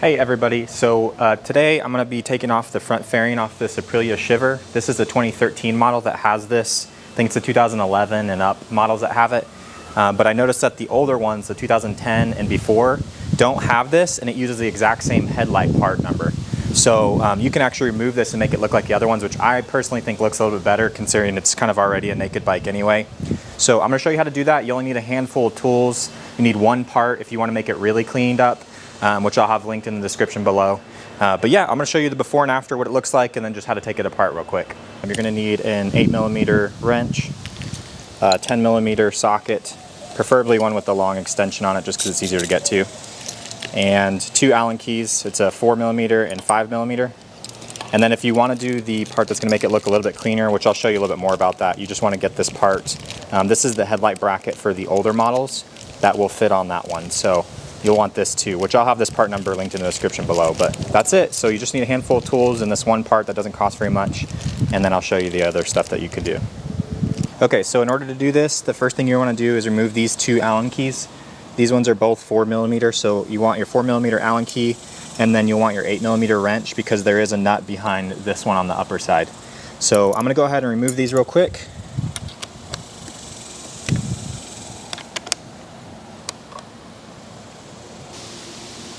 Hey everybody, so today I'm going to be taking off the front fairing off this Aprilia Shiver. This is a 2013 model that has this. I think it's a 2011 and up models that have it. But I noticed that the older ones, the 2010 and before, don't have this, and it uses the exact same headlight part number. So you can actually remove this and make it look like the other ones, which I personally think looks a little bit better considering it's kind of already a naked bike anyway. So I'm going to show you how to do that. You only need a handful of tools. You need one part if you want to make it really cleaned up. Which I'll have linked in the description below. But yeah, I'm going to show you the before and after, what it looks like, and then just how to take it apart real quick. You're going to need an 8mm wrench, a 10mm socket, preferably one with a long extension on it just because it's easier to get to, and 2 Allen keys. It's a 4mm and 5mm. And then if you want to do the part that's going to make it look a little bit cleaner, which I'll show you a little bit more about that, you just want to get this part. This is the headlight bracket for the older models that will fit on that one. So you'll want this too, which I'll have this part number linked in the description below, but that's it. So you just need a handful of tools and this one part that doesn't cost very much, and then I'll show you the other stuff that you could do. Okay, so in order to do this, the first thing you want to do is remove these 2 Allen keys. These ones are both 4mm, so you want your 4mm Allen key, and then you'll want your 8mm wrench because there is a nut behind this one on the upper side. So I'm going to go ahead and remove these real quick.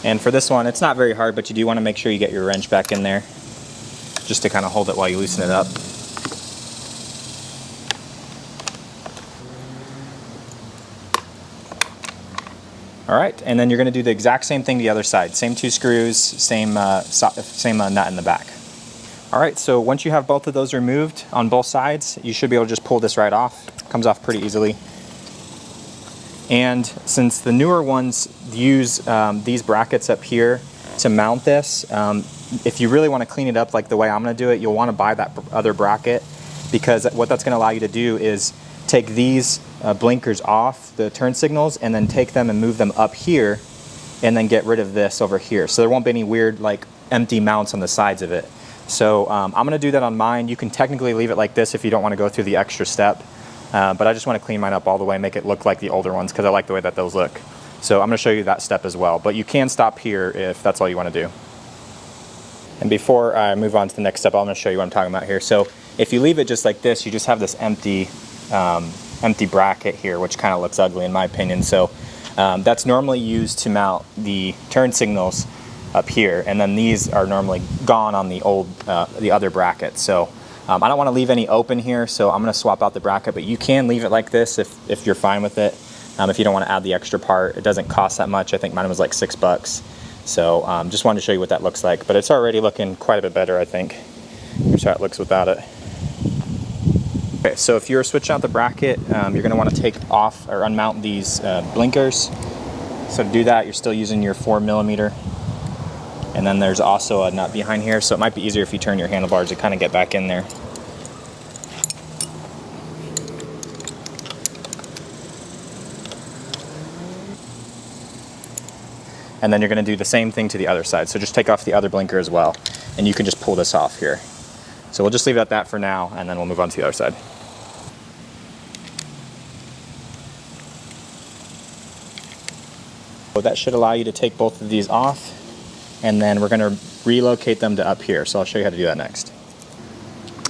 And for this one, it's not very hard, but you do want to make sure you get your wrench back in there just to kind of hold it while you loosen it up. All right, and then you're going to do the exact same thing to the other side. Same 2 screws, same nut in the back. All right, so once you have both of those removed on both sides, you should be able to just pull this right off. It comes off pretty easily. And since the newer ones use these brackets up here to mount this, if you really want to clean it up like the way I'm going to do it, you'll want to buy that other bracket, because what that's going to allow you to do is take these blinkers off the turn signals and then take them and move them up here and then get rid of this over here. So there won't be any weird like empty mounts on the sides of it. So I'm going to do that on mine. You can technically leave it like this if you don't want to go through the extra step. But I just want to clean mine up all the way and make it look like the older ones because I like the way that those look. So I'm going to show you that step as well. But you can stop here if that's all you want to do. And before I move on to the next step, I'm going to show you what I'm talking about here. So if you leave it just like this, you just have this empty bracket here, which kind of looks ugly in my opinion. So that's normally used to mount the turn signals up here. And then these are normally gone on the other bracket. So I don't want to leave any open here, so I'm going to swap out the bracket, but you can leave it like this if you're fine with it. If you don't want to add the extra part, it doesn't cost that much. I think mine was like $6. So just wanted to show you what that looks like, but it's already looking quite a bit better, I think. Here's how it looks without it. Okay, so if you're switching out the bracket, you're going to want to take off or unmount these blinkers. So to do that, you're still using your 4mm. And then there's also a nut behind here, so it might be easier if you turn your handlebars to kind of get back in there. And then you're going to do the same thing to the other side. So just take off the other blinker as well, and you can just pull this off here. So we'll just leave it at that for now, and then we'll move on to the other side. So that should allow you to take both of these off. And then we're going to relocate them to up here. So I'll show you how to do that next.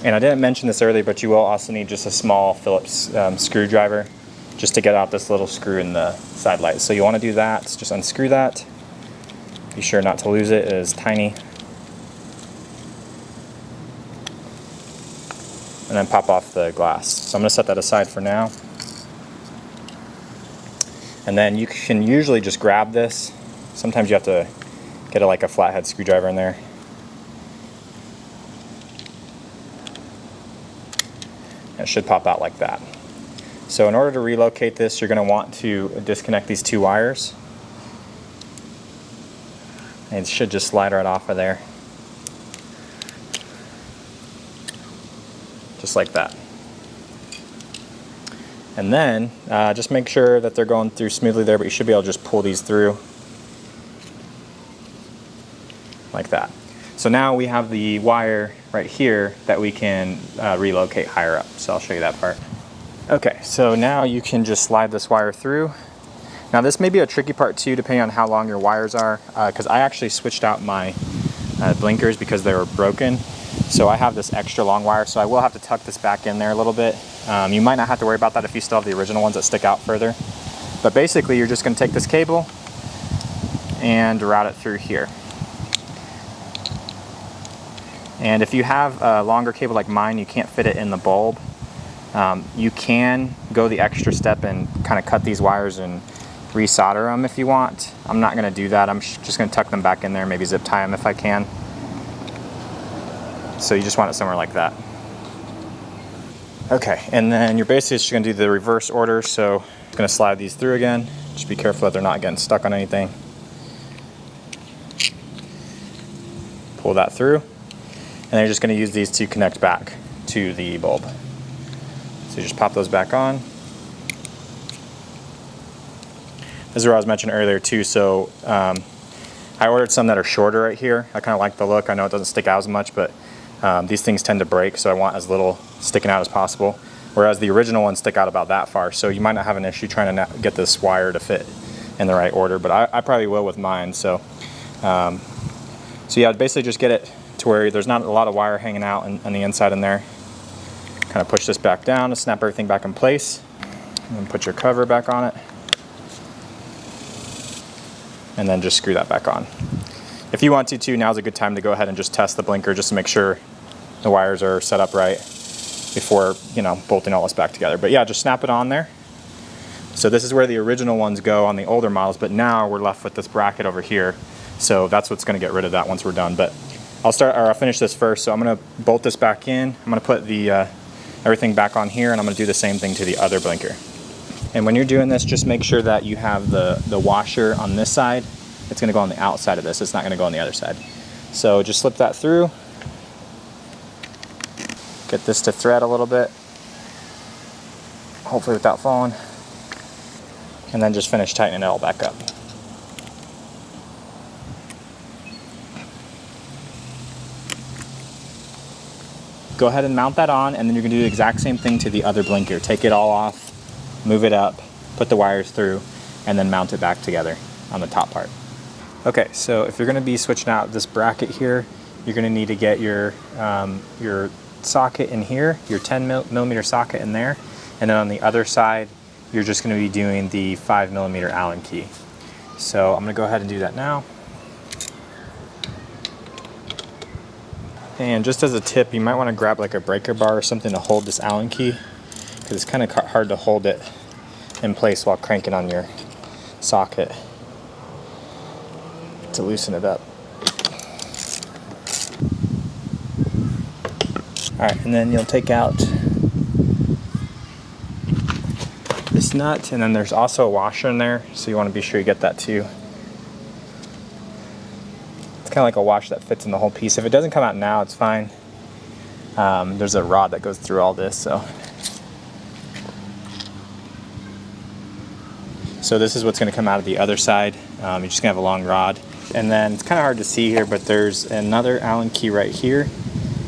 And I didn't mention this earlier, but you will also need just a small Phillips screwdriver just to get out this little screw in the side light. So you want to do that, just unscrew that. Be sure not to lose it, it is tiny. And then pop off the glass. So I'm going to set that aside for now. And then you can usually just grab this. Sometimes you have to get like a flathead screwdriver in there. It should pop out like that. So in order to relocate this, you're going to want to disconnect these 2 wires. And it should just slide right off of there. Just like that. And then just make sure that they're going through smoothly there, but you should be able to just pull these through. Like that. So now we have the wire right here that we can relocate higher up. So I'll show you that part. Okay, so now you can just slide this wire through. Now this may be a tricky part too, depending on how long your wires are, because I actually switched out my blinkers because they were broken. So I have this extra long wire, so I will have to tuck this back in there a little bit. You might not have to worry about that if you still have the original ones that stick out further. But basically you're just going to take this cable and route it through here. And if you have a longer cable like mine, you can't fit it in the bulb. You can go the extra step and kind of cut these wires and resolder them if you want. I'm not going to do that. I'm just going to tuck them back in there, maybe zip tie them if I can. So you just want it somewhere like that. Okay, and then you're basically just going to do the reverse order. So I'm going to slide these through again. Just be careful that they're not getting stuck on anything. Pull that through. And then you're just going to use these to connect back to the bulb. So you just pop those back on. This is what I was mentioning earlier too. So I ordered some that are shorter right here. I kind of like the look. I know it doesn't stick out as much, but these things tend to break, so I want as little sticking out as possible. Whereas the original ones stick out about that far, so you might not have an issue trying to get this wire to fit in the right order, but I probably will with mine. So yeah, basically just get it to where there's not a lot of wire hanging out on the inside in there. Kind of push this back down to snap everything back in place, and then put your cover back on it, and then just screw that back on. If you want to, now's a good time to go ahead and just test the blinker just to make sure the wires are set up right before, you know, bolting all this back together. But yeah, just snap it on there. So this is where the original ones go on the older models, but now we're left with this bracket over here. So that's what's going to get rid of that once we're done. But I'll finish this first. So I'm going to bolt this back in. I'm going to put the everything back on here, and I'm going to do the same thing to the other blinker. And when you're doing this, just make sure that you have the washer on this side. It's going to go on the outside of this. It's not going to go on the other side. So just slip that through. Get this to thread a little bit, hopefully without falling. And then just finish tightening it all back up. Go ahead and mount that on, and then you're going to do the exact same thing to the other blinker. Take it all off, move it up, put the wires through, and then mount it back together on the top part. Okay, so if you're going to be switching out this bracket here, you're going to need to get your socket in here, your 10 millimeter socket in there, and then on the other side, you're just going to be doing the 5 millimeter Allen key. So I'm going to go ahead and do that now. And just as a tip, you might want to grab like a breaker bar or something to hold this Allen key, because it's kind of hard to hold it in place while cranking on your socket to loosen it up. Alright, and then you'll take out this nut, and then there's also a washer in there, so you want to be sure you get that too. It's kind of like a washer that fits in the whole piece. If it doesn't come out now, it's fine. There's a rod that goes through all this, so this is what's going to come out of the other side. You're just going to have a long rod. And then it's kind of hard to see here, but there's another Allen key right here,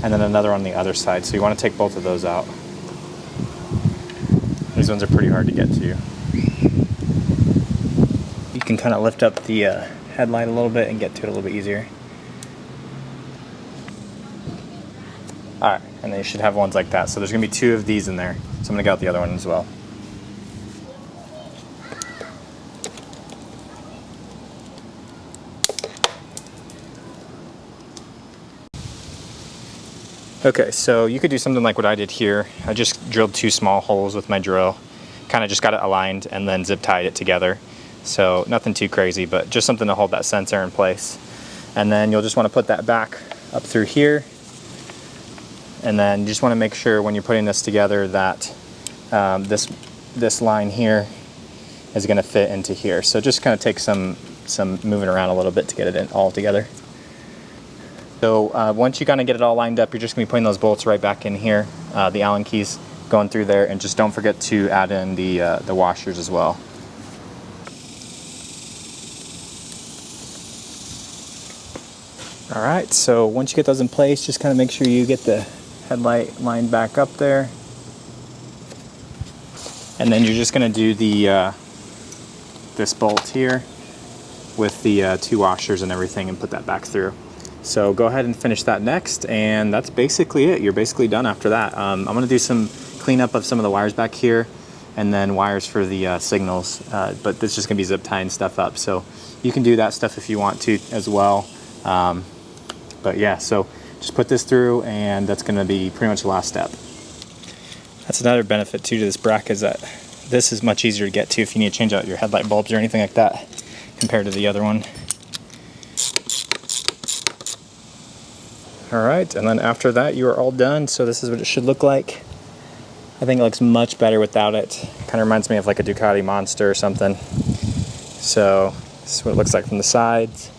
and then another on the other side. So you want to take both of those out. These ones are pretty hard to get to. You can kind of lift up the headlight a little bit and get to it a little bit easier. Alright, and then you should have ones like that. So there's going to be 2 of these in there. So I'm going to get out the other one as well. Okay, so you could do something like what I did here. I just drilled 2 small holes with my drill, kind of just got it aligned and then zip tied it together. So nothing too crazy, but just something to hold that sensor in place. And then you'll just want to put that back up through here. And then you just want to make sure when you're putting this together that this line here is going to fit into here. So just kind of take some moving around a little bit to get it all together. So once you kind of get it all lined up, you're just going to be putting those bolts right back in here, the Allen keys going through there, and just don't forget to add in the washers as well. Alright, so once you get those in place, just kind of make sure you get the headlight lined back up there. And then you're just going to do the this bolt here with the 2 washers and everything and put that back through. So go ahead and finish that next, and that's basically it. You're basically done after that. I'm gonna do some cleanup of some of the wires back here, and then wires for the signals, but this is just gonna be zip tying stuff up. So you can do that stuff if you want to as well. But yeah, so just put this through, and that's gonna be pretty much the last step. That's another benefit too to this bracket, is that this is much easier to get to if you need to change out your headlight bulbs or anything like that compared to the other one. All right, and then after that you are all done. So this is what it should look like. I think it looks much better without it. Kind of reminds me of like a Ducati Monster or something. So this is what it looks like from the sides.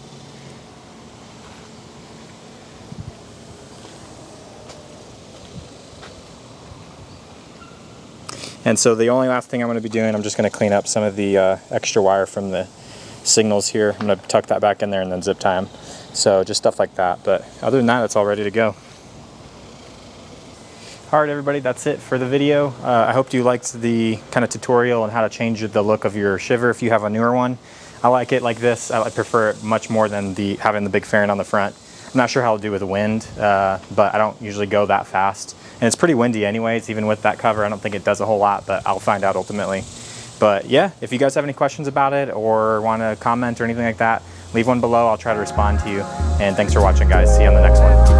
And so the only last thing I'm going to be doing, I'm just going to clean up some of the extra wire from the signals here. I'm going to tuck that back in there and then zip tie them. So just stuff like that. But other than that, it's all ready to go. All right, everybody, that's it for the video. I hope you liked the kind of tutorial on how to change the look of your Shiver if you have a newer one. I like it like this. I prefer it much more than having the big fairing on the front. I'm not sure how it'll do with the wind, but I don't usually go that fast. And it's pretty windy anyways, even with that cover. I don't think it does a whole lot, but I'll find out ultimately. But yeah, if you guys have any questions about it or want to comment or anything like that, leave one below. I'll try to respond to you. And thanks for watching, guys. See you on the next one.